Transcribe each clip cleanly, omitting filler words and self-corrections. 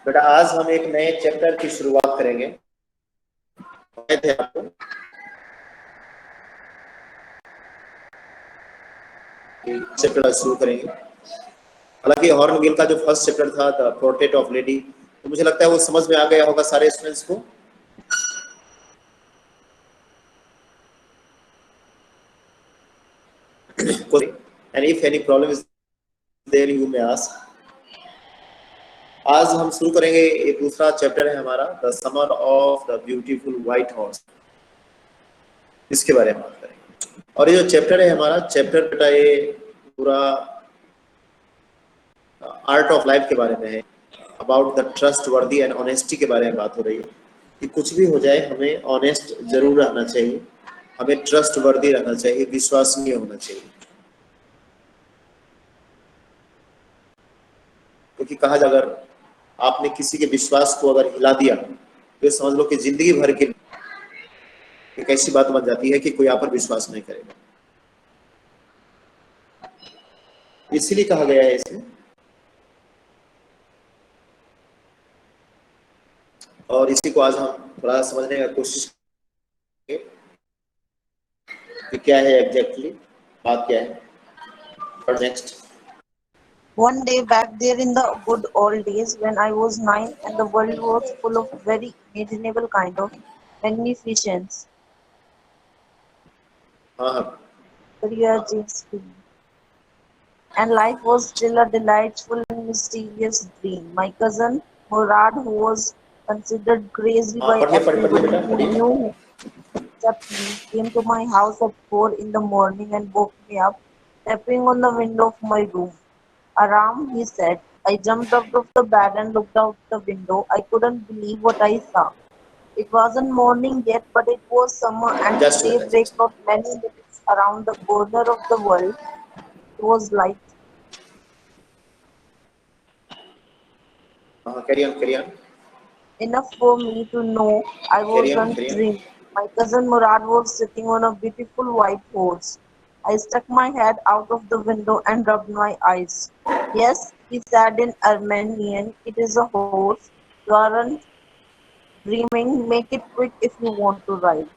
बेटा आज हम एक नए चैप्टर की शुरुआत करेंगे। थे आपको चैप्टर शुरू करेंगे। हालांकि हॉर्नबिल का जो फर्स्ट चैप्टर था द पोर्ट्रेट ऑफ लेडी, तो मुझे लगता है वो समझ में आ गया होगा सारे स्टूडेंट्स को। And if any problem is there you may ask. आज हम शुरू करेंगे, ये दूसरा चैप्टर है हमारा the summer of the beautiful white horse, इसके बारे में बात करेंगे। और ये जो चैप्टर है हमारा चैप्टर बेटा, ये पूरा आर्ट ऑफ लाइफ के बारे में है, अबाउट द ट्रस्ट वर्दी एंड ऑनेस्टी के बारे में बात हो रही है कि कुछ भी हो जाए हमें ऑनेस्ट जरूर रहना चाहिए, हमें ट्रस्ट वर्दी रहना चाहिए, विश्वसनीय होना चाहिए। क्योंकि कहा जाए अगर आपने किसी के विश्वास को अगर हिला दिया तो समझ लो कि जिंदगी भर के एक ऐसी बात बन जाती है कि कोई आप पर विश्वास नहीं करेगा। इसीलिए कहा गया है इसमें। और इसी को आज हम थोड़ा समझने का कोशिश करेंगे कि क्या है एग्जैक्टली, बात क्या है। और next, One day back there in the good old days when I was 9 and the world was full of very imaginable kind of magnificence. And life was still a delightful and mysterious dream. My cousin Murad, who was considered crazy by everybody who knew him except me, came to my house at 4 in the morning and woke me up, tapping on the window of my room. Aram, he said. I jumped out of the bed and looked out the window. I couldn't believe what I saw. It wasn't morning yet, but it was summer and daybreak not many minutes around the corner of the world. It was light. Carry on. Enough for me to know I wasn't dreaming. My cousin Murad was sitting on a beautiful white horse. I stuck my head out of the window and rubbed my eyes. Yes, he said in Armenian, it is a horse. You aren't dreaming. Make it quick if you want to ride.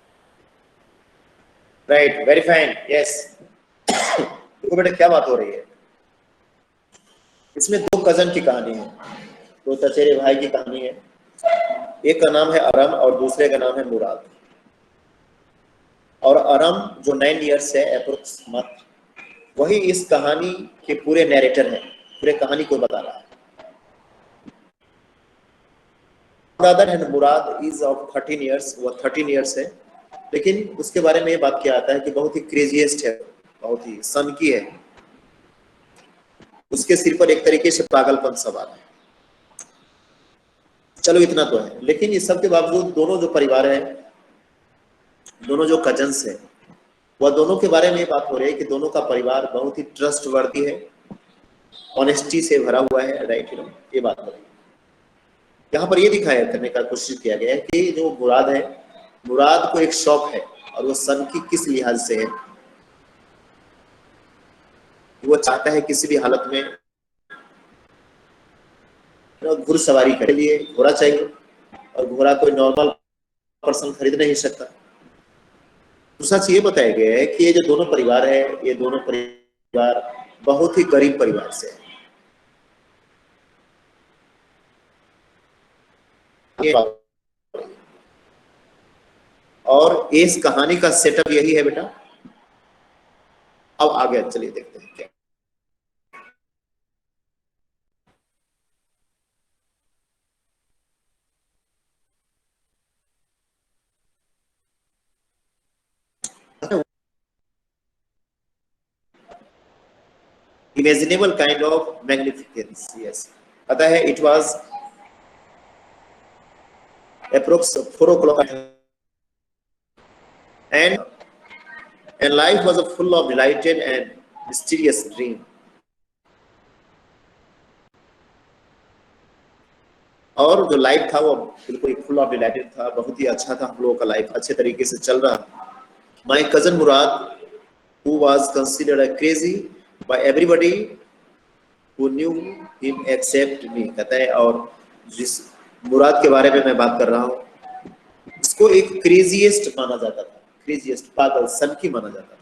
Right, very fine. Yes. देखो बेटा क्या बात हो रही है, इसमें दो cousin की कहानी है, दो चचेरे भाई की कहानी है। एक का नाम है अरम और दूसरे का नाम है मुराद। और अरम जो 9 इयर्स है अप्रोक्स मत, वही इस कहानी के पूरे नैरेटर है, पूरे कहानी को बता रहा है। ब्रदर है मुराद इज ऑफ 13 इयर्स, वो 13 इयर्स है, लेकिन उसके बारे में ये बात किया जाता है कि बहुत ही क्रेजीएस्ट है, बहुत ही सनकी है, उसके सिर पर एक तरीके से पागलपन सवार है। चलो इतना तो है, लेकिन इस सब के बावजूद दोनों जो परिवार है, दोनों जो कजन्स है, वह दोनों के बारे में बात हो रही है कि दोनों का परिवार बहुत ही ट्रस्टवर्दी है, ऑनेस्टी से भरा हुआ है। राइट, ये बात हो रही है। यहाँ पर ये दिखाया करने का कोशिश किया गया है कि जो मुराद है, मुराद को एक शौक है, और वो सन की किस लिहाज से है, वो चाहता है किसी भी हालत में घुड़सवारी के लिए घोड़ा चाहिए, और घोड़ा कोई नॉर्मल पर्सन खरीद नहीं सकता। दूसरा चीज ये बताया गया है कि ये जो दोनों परिवार है, ये दोनों परिवार बहुत ही गरीब परिवार से है। और इस कहानी का सेटअप यही है बेटा। अब आगे चलिए देखते हैं क्या। Imaginable kind of magnificence, yes. पता है, it was approx 4 o'clock, and life was full of delighted and mysterious dream. और जो लाइफ था वो बिल्कुल फुल ऑफ डिलाइटेड था, बहुत ही अच्छा था, हम लोगों का लाइफ अच्छे तरीके से चल रहा। My cousin Murad, who was considered a crazy by everybody who knew him except me, कहता है, और जिस मुराद के बारे में मैं बात कर रहा हूँ, इसको एक क्रेजीएस्ट माना जाता था, क्रेजीएस्ट, पागल, सनकी माना जाता था।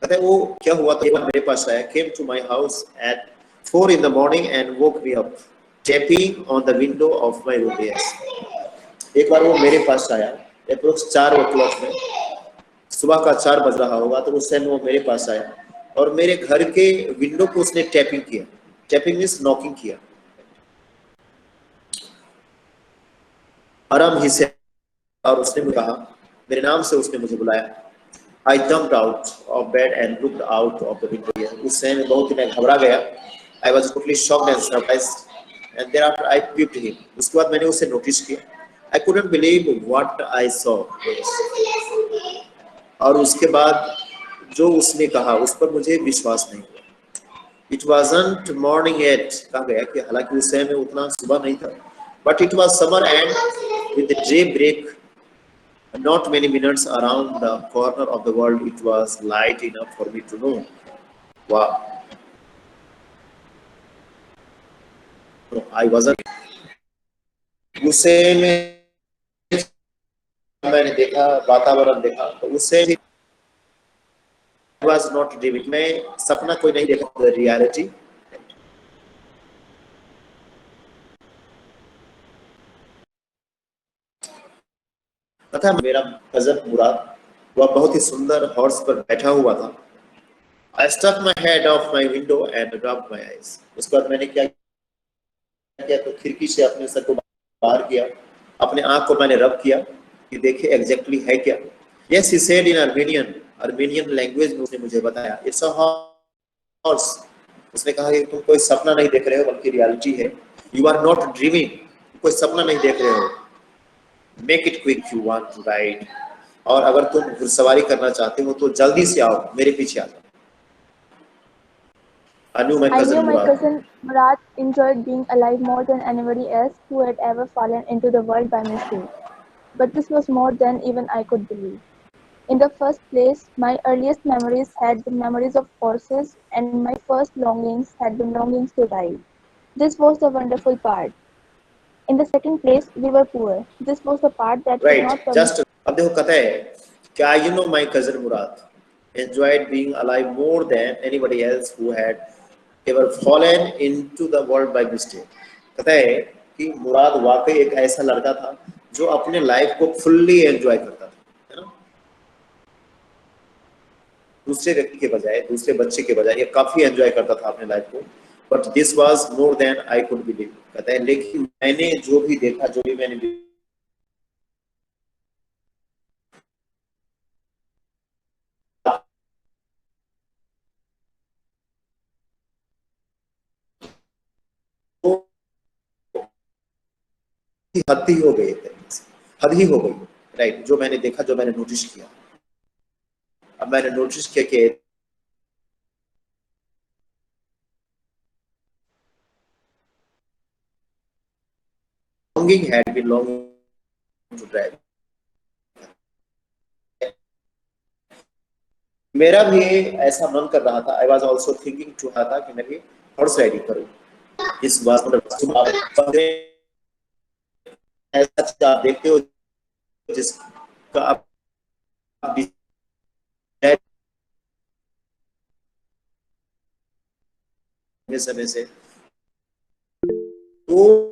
पता है वो क्या हुआ था? एक बार मेरे पास आया, came to my house at 4 in the morning and woke me up, tapping on the window of my room. Yes. एक बार वो मेरे पास आया अप्रोक्स 4 o'clock में, सुबह का 4 बज रहा होगा, तो उस टाइम वो मेरे पास आया और मेरे घर के विंडो को उसने टैपिंग किया। टैपिंग मीन्स नॉकिंग किया। आराम ही से, और उसने मुझे कहा, मेरे नाम से उसने मुझे बुलाया। I jumped out of bed and looked out of the window. उस समय बहुत ही मैं घबरा गया। I was totally shocked and surprised. And thereafter I puked him. उसके बाद मैंने उसे नोटिस किया। I couldn't believe what I saw. और उसके बाद जो उसने कहा उस पर मुझे विश्वास नहीं हुआ। It wasn't morning yet, कहा गया कि हालांकि उस समय में उतना सुबह नहीं था, but it was summer and with the daybreak, not many minutes around the corner of the world, it was light enough for me to know. Wow. No, I wasn't. उसे मैंने देखा, वातावरण देखा, तो उससे was not dreaming. मैं सपना कोई नहीं देखा, रियलिटी। तथा मेरा कजन मुराद, वह बहुत ही सुंदर हॉर्स पर बैठा हुआ था। I stuck my head off my window and rubbed my eyes. उसके बाद मैंने क्या किया, तो खिड़की से अपने सर को बाहर किया, अपने आंख को मैंने रब किया कि देखे एग्जैक्टली है क्या। Yes, he said in Armenian language में उसने मुझे बताया, It's a horse. उसने कहा कि तुम कोई सपना नहीं देख रहे हो, बल्कि रियलिटी है। You are not dreaming. कोई सपना नहीं देख रहे हो। Make it quick if you want to ride. और अगर तुम घुड़सवारी करना चाहते हो तो जल्दी से आओ, मेरे पीछे आ जाओ। I knew my cousin Murad enjoyed being alive more than anybody else who had ever fallen into the world by mistake. But this was more than even I could believe. In the first place, my earliest memories had been memories of horses, and my first longings had been longings to ride. This was the wonderful part. In the second place, we were poor. This was the part that could not right. Just अब देखो कहता है क्या, you know my cousin Murad enjoyed being alive more than anybody else who had ever fallen into the world by mistake. कहता है कि मुराद वाकई एक ऐसा लड़का था जो अपने लाइफ को फुल्ली एंजॉय करता था, है ना? दूसरे व्यक्ति के बजाय, दूसरे बच्चे के बजाय ये काफी एंजॉय करता था अपने लाइफ को। But this was more than I could believe. कहता है लेकिन मैंने जो भी देखा, जो भी मैंने हद ही हो गई, हद ही हो गई। राइट, जो मैंने देखा, जो मैंने नोटिस किया। अब मैंने नोटिस किया कि longing had been longing to drive. मेरा भी ऐसा मन कर रहा था। I was also thinking to रहा था कि मैं भी हॉर्स राइडिंग करूं। इस बात ऐसा आप देखते हो जिसका आप समय से तो